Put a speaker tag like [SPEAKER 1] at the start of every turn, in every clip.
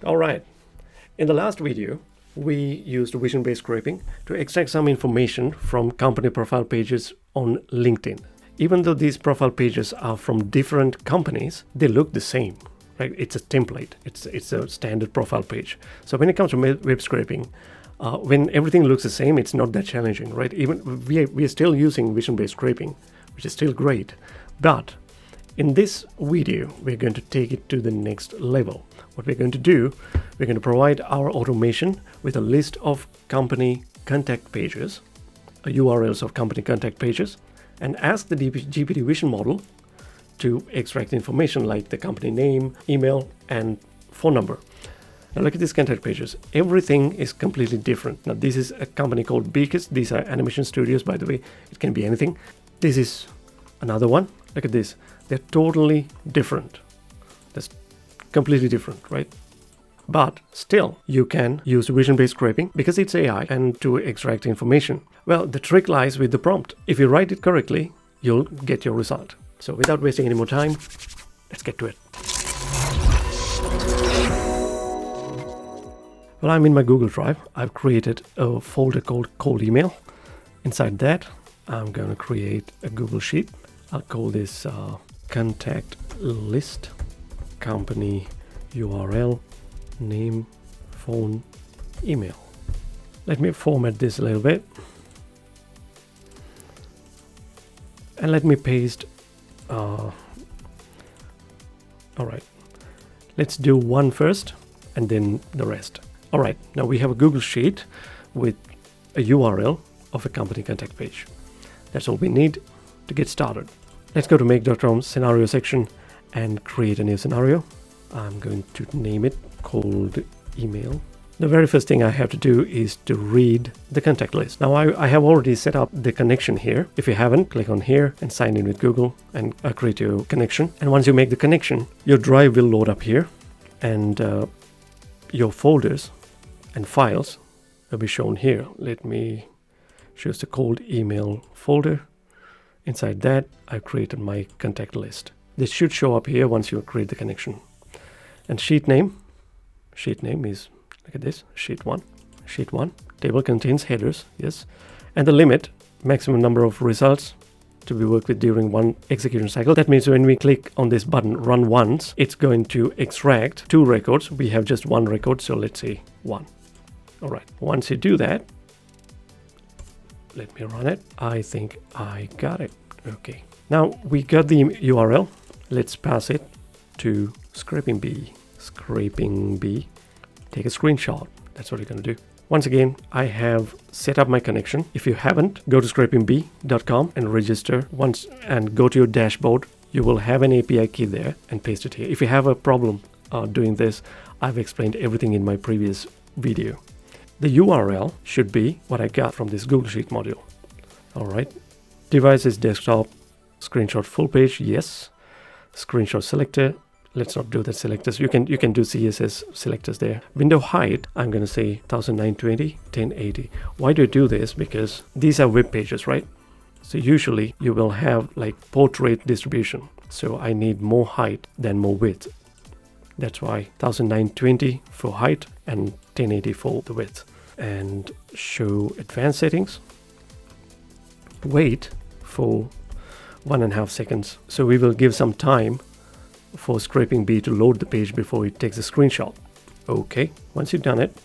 [SPEAKER 1] All right. In the last video, we used vision-based scraping to extract some information from company profile pages on LinkedIn. Even though these profile pages are from different companies, they look the same, right? It's a template. It's a standard profile page. So when it comes to web scraping, when everything looks the same, it's not that challenging, right? Even we are still using vision-based scraping, which is still great. But in this video, we're going to take it to the next level. What we're going to do, we're going to provide our automation with a list of company contact pages, URLs of company contact pages, and ask the GPT Vision model to extract information like the company name, email, and phone number. Now look at these contact pages. Everything is completely different. Now this is a company called Beacus. These are animation studios, by the way. It can be anything. This is another one. Look at this. They're totally different. That's completely different, right? But still, you can use vision-based scraping because it's AI and to extract information. Well, the trick lies with the prompt. If you write it correctly, you'll get your result. So without wasting any more time, let's get to it. Well, I'm in my Google Drive. I've created a folder called cold email. Inside that, I'm going to create a Google Sheet. I'll call this contact list, company URL, name, phone, email. Let me format this a little bit. And let me paste. All right. Let's do one first and then the rest. All right. Now we have a Google Sheet with a URL of a company contact page. That's all we need to get started. Let's go to make.com scenario section and create a new scenario. I'm going to name it cold email. The very first thing I have to do is to read the contact list. Now I have already set up the connection here. If you haven't, click on here and sign in with Google and create your connection. And once you make the connection, your drive will load up here and your folders and files will be shown here. Let me choose the cold email folder. Inside that, I've created my contact list. This should show up here once you create the connection. And sheet name is, look at this, sheet 1. Table contains headers, yes. And the limit, maximum number of results to be worked with during one execution cycle. That means when we click on this button, run once, it's going to extract 2 records. We have just 1 record, so let's say 1. All right, once you do that, let me run it. I think I got it. Okay. Now we got the URL. Let's pass it to scraping B. Take a screenshot. That's what you're going to do. Once again, I have set up my connection. If you haven't, go to scrapingb.com and register once and go to your dashboard. You will have an API key there and paste it here. If you have a problem doing this, I've explained everything in my previous video. The URL should be what I got from this Google Sheet module. All right. Device is desktop. Screenshot full page. Yes. Screenshot selector. Let's not do the selectors. You can do CSS selectors there. Window height, I'm going to say 1920, 1080. Why do I do this? Because these are web pages, right? So usually you will have like portrait distribution. So I need more height than more width. That's why 1920 for height and 1080 for the width. And show advanced settings. Wait for 1.5 seconds. So we will give some time for scraping B to load the page before it takes a screenshot. Okay, once you've done it,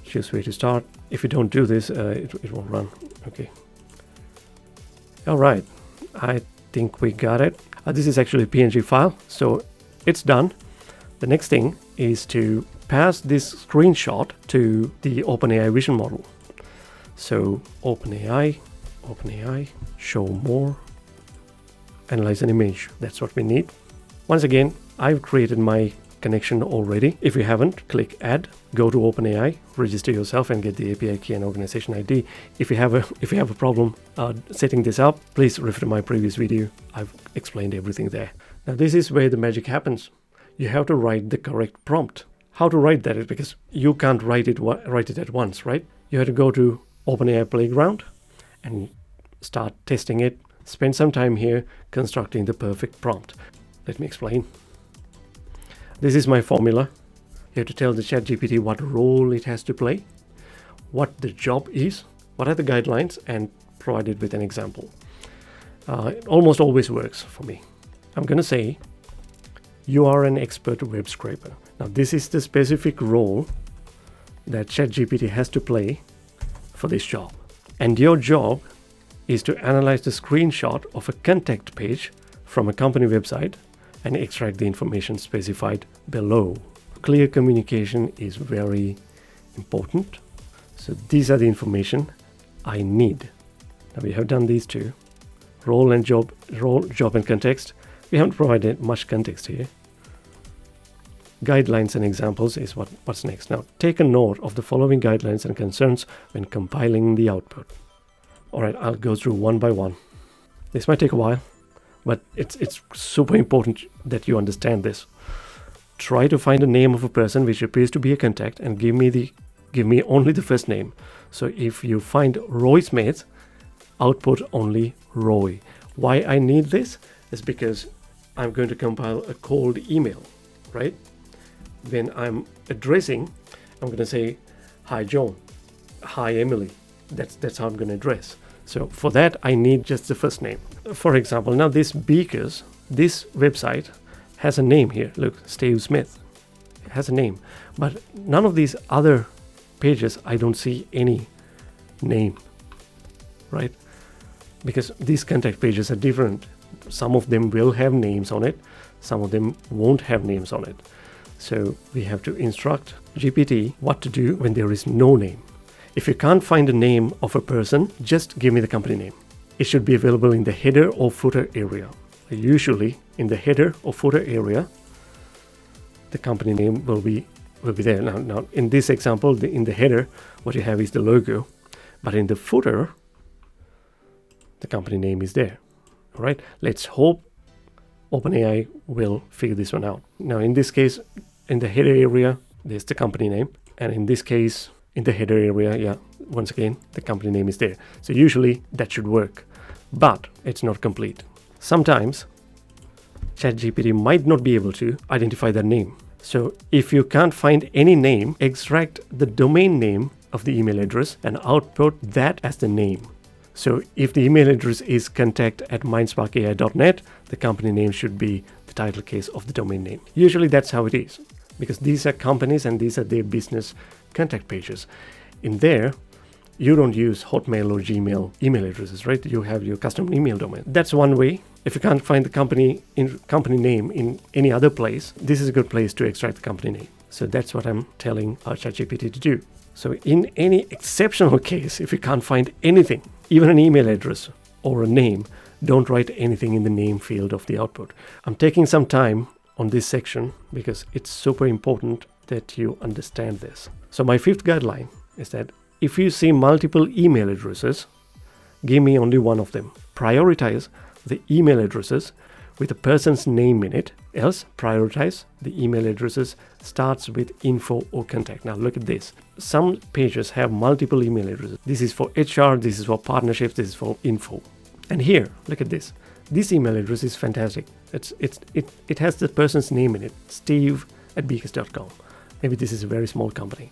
[SPEAKER 1] choose where to start. If you don't do this, it won't run. Okay. All right, I think we got it. This is actually a PNG file, so it's done. The next thing is to pass this screenshot to the OpenAI vision model. So OpenAI, show more, analyze an image. That's what we need. Once again, I've created my connection already. If you haven't, click add, go to OpenAI, register yourself and get the API key and organization ID. If you have a problem setting this up, please refer to my previous video. I've explained everything there. Now this is where the magic happens. You have to write the correct prompt. How to write that is because you can't write it at once, right? You have to go to OpenAI Playground and start testing it. Spend some time here constructing the perfect prompt. Let me explain. This is my formula. You have to tell the ChatGPT what role it has to play, what the job is, what are the guidelines, and provide it with an example. It almost always works for me. I'm going to say, you are an expert web scraper. Now, this is the specific role that ChatGPT has to play for this job. And your job is to analyze the screenshot of a contact page from a company website and extract the information specified below. Clear communication is very important. So these are the information I need. Now we have done these two. Role, job and context. We haven't provided much context here. Guidelines and examples is what's next. Now take a note of the following guidelines and concerns when compiling the output. All right, I'll go through one by one. This might take a while, but it's super important that you understand this. Try to find a name of a person which appears to be a contact and give me only the first name. So if you find Roy Smith, output only Roy. Why I need this is because I'm going to compile a cold email, right? When I'm addressing, I'm going to say, hi John, hi Emily. That's how I'm going to address. So for that, I need just the first name. For example, now this website has a name here. Look, Steve Smith. It has a name. But none of these other pages, I don't see any name, right? Because these contact pages are different. Some of them will have names on it. Some of them won't have names on it. So we have to instruct GPT what to do when there is no name. If you can't find the name of a person, just give me the company name. It should be available in the header or footer area. Usually in the header or footer area, the company name will be there. Now in this example, in the header, what you have is the logo, but in the footer, the company name is there. All right, let's hope OpenAI will figure this one out. Now in this case, in the header area, there's the company name, and in this case, in the header area, once again, the company name is there. So usually that should work, but it's not complete. Sometimes ChatGPT might not be able to identify their name. So if you can't find any name, extract the domain name of the email address and output that as the name. So if the email address is contact@mindsparkai.net, the company name should be the title case of the domain name. Usually that's how it is, because these are companies and these are their business contact pages. In there, you don't use Hotmail or Gmail email addresses, right? You have your custom email domain. That's one way. If you can't find the company name in any other place, this is a good place to extract the company name. So that's what I'm telling our ChatGPT to do. So in any exceptional case, if you can't find anything, even an email address or a name, don't write anything in the name field of the output. I'm taking some time on this section because it's super important that you understand this. So my fifth guideline is that if you see multiple email addresses, give me only one of them. Prioritize the email addresses with a person's name in it, else prioritize the email addresses starts with info or contact. Now look at this. Some pages have multiple email addresses. This is for HR, this is for partnerships, this is for info. And here, look at this. This email address is fantastic. It has the person's name in it, steve@beacus.com. Maybe this is a very small company.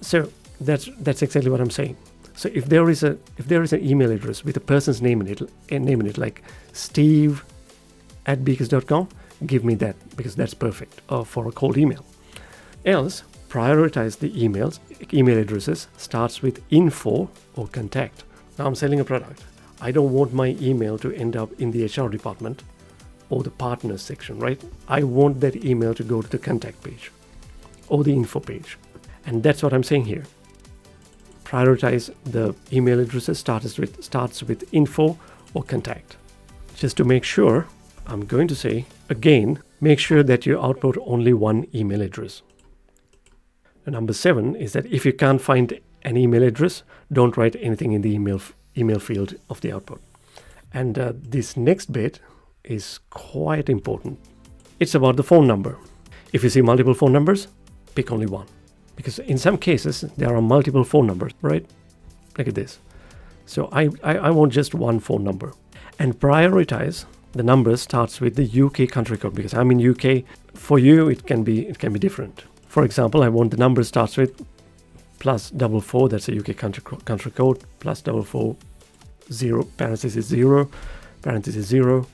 [SPEAKER 1] So that's exactly what I'm saying. So if there is an email address with a person's name in it, like steve@beacus.com, give me that, because that's perfect for a cold email. Else, prioritize the email addresses starts with info or contact. Now I'm selling a product. I don't want my email to end up in the HR department or the partners section, right? I want that email to go to the contact page or the info page. And that's what I'm saying here. Prioritize the email addresses starts with info or contact. Just to make sure, I'm going to say, again, make sure that you output only one email address. And number 7 is that if you can't find an email address, don't write anything in the email field of the output. And this next bit is quite important. It's about the phone number. If you see multiple phone numbers, pick only one. Because in some cases, there are multiple phone numbers, right? Look at this. So I want just one phone number. And prioritize the number starts with the UK country code, because I'm in UK. For you, it can be different. For example, I want the number starts with +44, that's a UK country code, +44 0 parenthesis 0 parenthesis 0.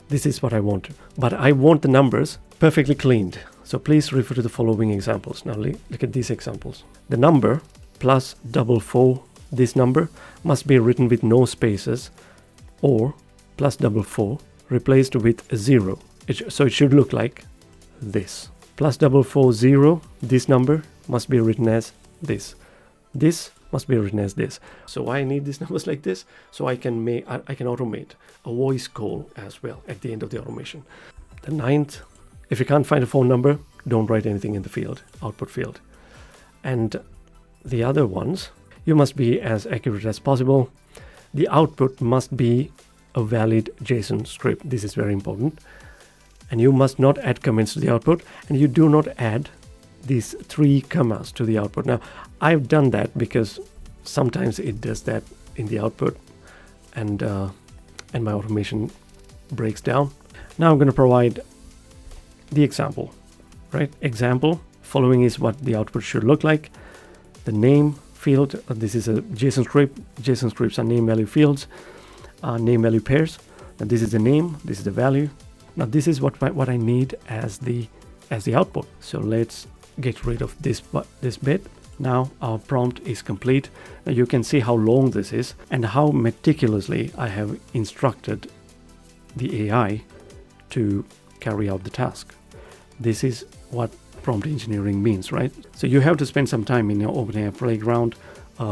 [SPEAKER 1] This is what I want, but I want the numbers perfectly cleaned. So please refer to the following examples. Now look at these examples. The number +44, this number must be written with no spaces, or +44 replaced with a 0. So it should look like this. +440, this number must be written as this. This must be written as this. So I need these numbers like this, so I can automate a voice call as well at the end of the automation. The 9th, if you can't find a phone number, don't write anything in the field, output field. And the other ones, you must be as accurate as possible. The output must be a valid JSON script. This is very important. And you must not add comments to the output, and you do not add these 3 commas to the output. Now, I've done that because sometimes it does that in the output, and my automation breaks down. Now I'm going to provide the example, right? Example, following is what the output should look like. The name field, this is a JSON script. JSON scripts are name value fields, name value pairs. Now this is the name, this is the value. Now this is what I need as the output. So let's get rid of this bit. Now our prompt is complete. Now you can see how long this is and how meticulously I have instructed the AI to carry out the task. This is what prompt engineering means, right? So you have to spend some time in your OpenAI playground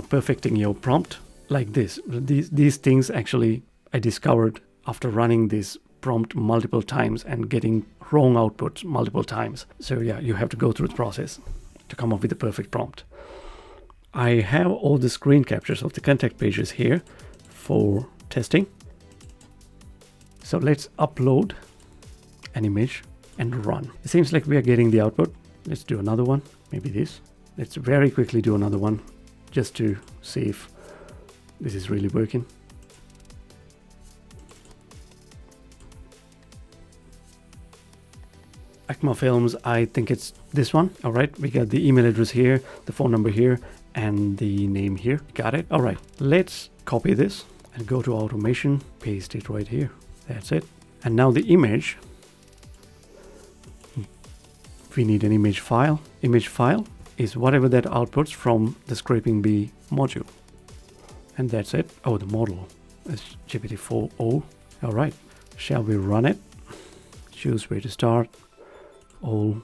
[SPEAKER 1] perfecting your prompt like this. These things actually I discovered after running this prompt multiple times and getting wrong outputs multiple times. So yeah, you have to go through the process to come up with the perfect prompt. I have all the screen captures of the contact pages here for testing. So let's upload an image and run. It seems like we are getting the output. Let's do another one, maybe this. Let's very quickly do another one just to see if this is really working. Acma Films, I think it's this one. All right, we got the email address here, the phone number here, and the name here. Got it. All right, let's copy this and go to automation, paste it right here. That's it. And now the image, we need an image file. Image file is whatever that outputs from the scraping bee module. And that's it. Oh, the model is GPT-4o. All right, shall we run it? Choose where to start. All.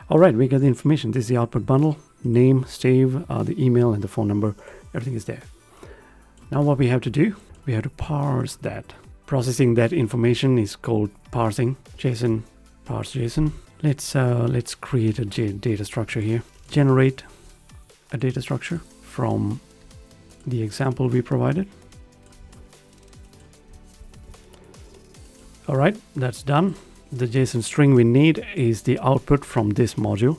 [SPEAKER 1] All right, we got the information. This is the output bundle, name, save, the email and the phone number. Everything is there. Now what we have to do, we have to parse that. Processing that information is called parsing JSON, parse JSON. Let's create a data structure here. Generate a data structure from the example we provided. All right, that's done. The JSON string we need is the output from this module.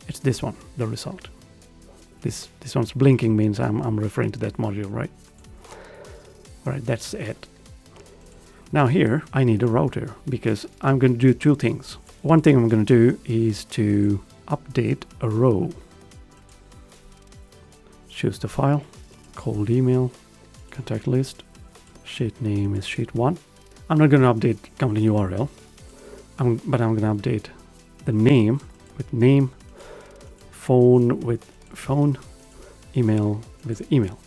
[SPEAKER 1] It's this one, the result. This one's blinking means I'm referring to that module, right? All right, that's it. Now here, I need a router because I'm going to do 2 things. One thing I'm going to do is to update a row. Choose the file, cold email, contact list, sheet name is sheet 1. I'm not going to update company URL, but I'm going to update the name with name, phone with phone, email with email.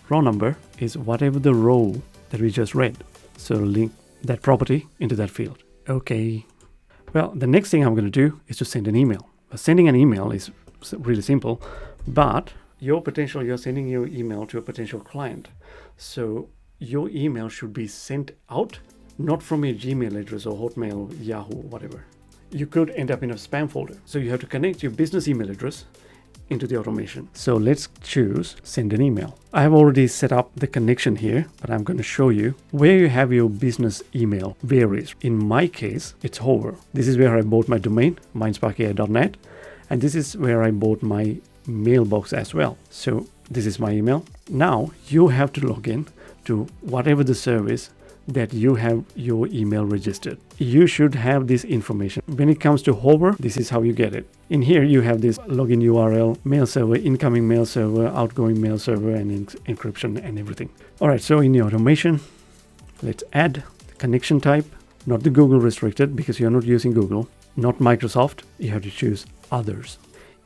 [SPEAKER 1] Row number is whatever the row that we just read. So link that property into that field. Okay. Well, the next thing I'm going to do is to send an email. Sending an email is really simple, but you're sending your email to a potential client. So your email should be sent out, not from your Gmail address or Hotmail, Yahoo, whatever. You could end up in a spam folder. So you have to connect your business email address into the automation. So let's choose send an email. I have already set up the connection here, but I'm going to show you where you have your business email varies. In my case, it's Hover. This is where I bought my domain, mindsparkai.net, and this is where I bought my mailbox as well. So this is my email. Now you have to log in to whatever the service that you have your email registered. You should have this information. When it comes to Hover, this is how you get it. In here, you have this login URL, mail server, incoming mail server, outgoing mail server, and encryption and everything. All right, so in the automation, let's add the connection type, not the Google restricted because you're not using Google, not Microsoft. You have to choose others.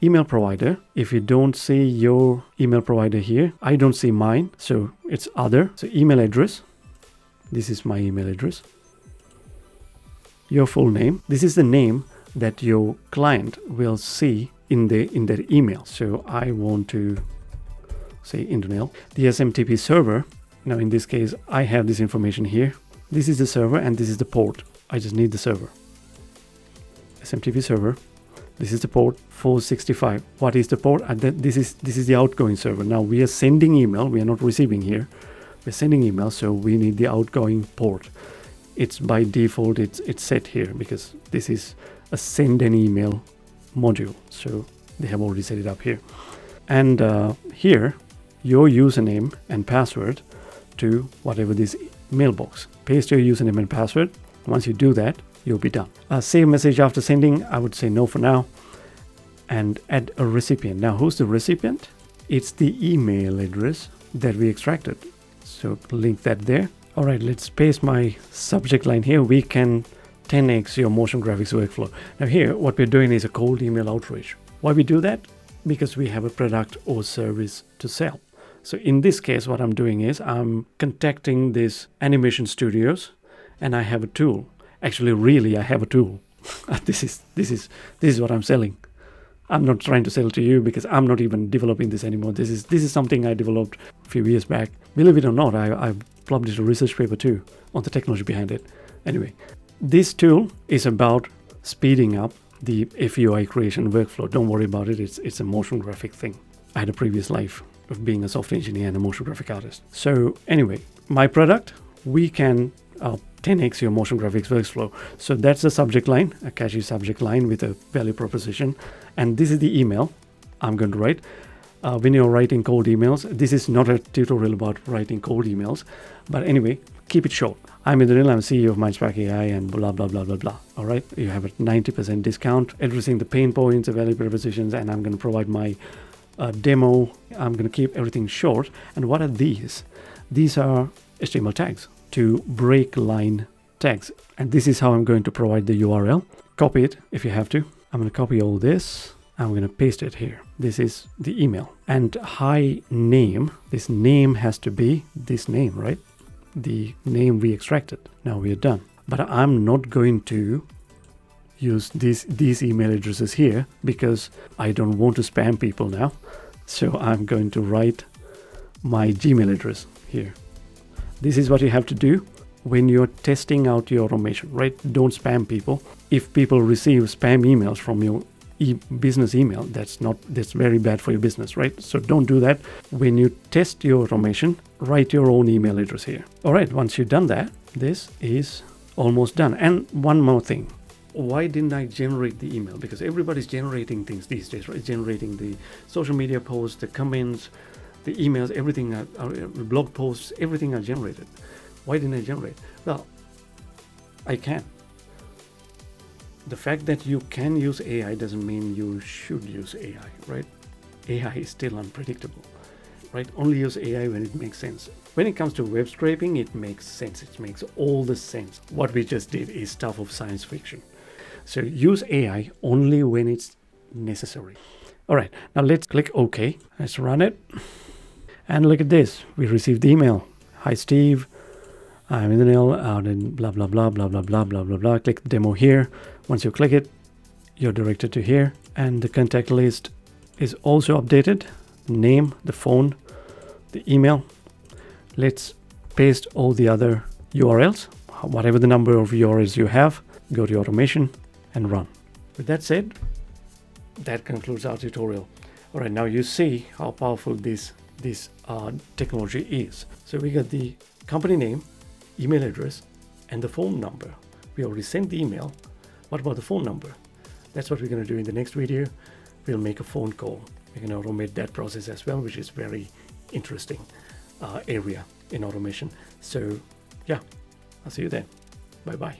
[SPEAKER 1] Email provider, if you don't see your email provider here, I don't see mine, so it's other. So email address, this is my email address. Your full name, this is the name that your client will see in their email. So I want to say Indonel. The SMTP server, now in this case, I have this information here. This is the server and this is the port. I just need the server. SMTP server. This is the port 465. What is the port? This is the outgoing server. Now we are sending email. We are not receiving here. We're sending email, so we need the outgoing port. It's by default. It's set here because this is a send an email module. So they have already set it up here. And here, your username and password to whatever this mailbox. Paste your username and password. Once you do that, you'll be done. Save message after sending, I would say no for now. And add a recipient. Now, who's the recipient? It's the email address that we extracted. So link that there. All right, let's paste my subject line here. We can 10x your motion graphics workflow. Now here, what we're doing is a cold email outreach. Why we do that? Because we have a product or service to sell. So in this case, what I'm doing is I'm contacting these animation studios and I have a tool. Actually, really, I have a tool. This is what I'm selling. I'm not trying to sell to you because I'm not even developing this anymore. This is something I developed a few years back. Believe it or not, I've published a research paper too on the technology behind it. Anyway, this tool is about speeding up the FUI creation workflow. Don't worry about it. It's a motion graphic thing. I had a previous life of being a software engineer and a motion graphic artist. So anyway, my product, we can 10x your motion graphics workflow. So that's the subject line, a catchy subject line with a value proposition. And this is the email I'm going to write. When you're writing cold emails, this is not a tutorial about writing cold emails. But anyway, keep it short. I'm Indranil, I'm CEO of Mindspark AI and blah, blah, blah, blah, blah. All right. You have a 90% discount, addressing the pain points, the value propositions, and I'm going to provide my demo. I'm going to keep everything short. And what are these? These are HTML tags to break line tags. And this is how I'm going to provide the URL. Copy it if you have to. I'm going to copy all this. I'm going to paste it here. This is the email. And hi name. This name has to be this name, right? The name we extracted. Now we are done. But I'm not going to use these email addresses here because I don't want to spam people now. So I'm going to write my Gmail address here. This is what you have to do when you're testing out your automation, right? Don't spam people. If people receive spam emails from your business email, that's very bad for your business, right? So don't do that. When you test your automation, write your own email address here. All right, once you've done that, this is almost done. And one more thing. Why didn't I generate the email? Because everybody's generating things these days, right? Generating the social media posts, the comments, the emails, everything, blog posts, everything are generated. Why didn't I generate? Well, I can. The fact that you can use AI doesn't mean you should use AI, right? AI is still unpredictable, right? Only use AI when it makes sense. When it comes to web scraping, it makes sense. It makes all the sense. What we just did is stuff of science fiction. So use AI only when it's necessary. All right, now let's click OK. Let's run it. And look at this. We received the email. Hi, Steve. I'm Indranil, and blah, blah, blah, blah, blah, blah, blah, blah, blah. Click demo here. Once you click it, you're directed to here. And the contact list is also updated. Name, the phone, the email. Let's paste all the other URLs. Whatever the number of URLs you have, go to automation and run. With that said, that concludes our tutorial. All right, now you see how powerful this technology is. So we got the company name, email address, and the phone number. We already sent the email. What about the phone number? That's what we're going to do in the next video. We'll make a phone call. We can automate that process as well, which is very interesting area in automation. So yeah, I'll see you then. Bye bye.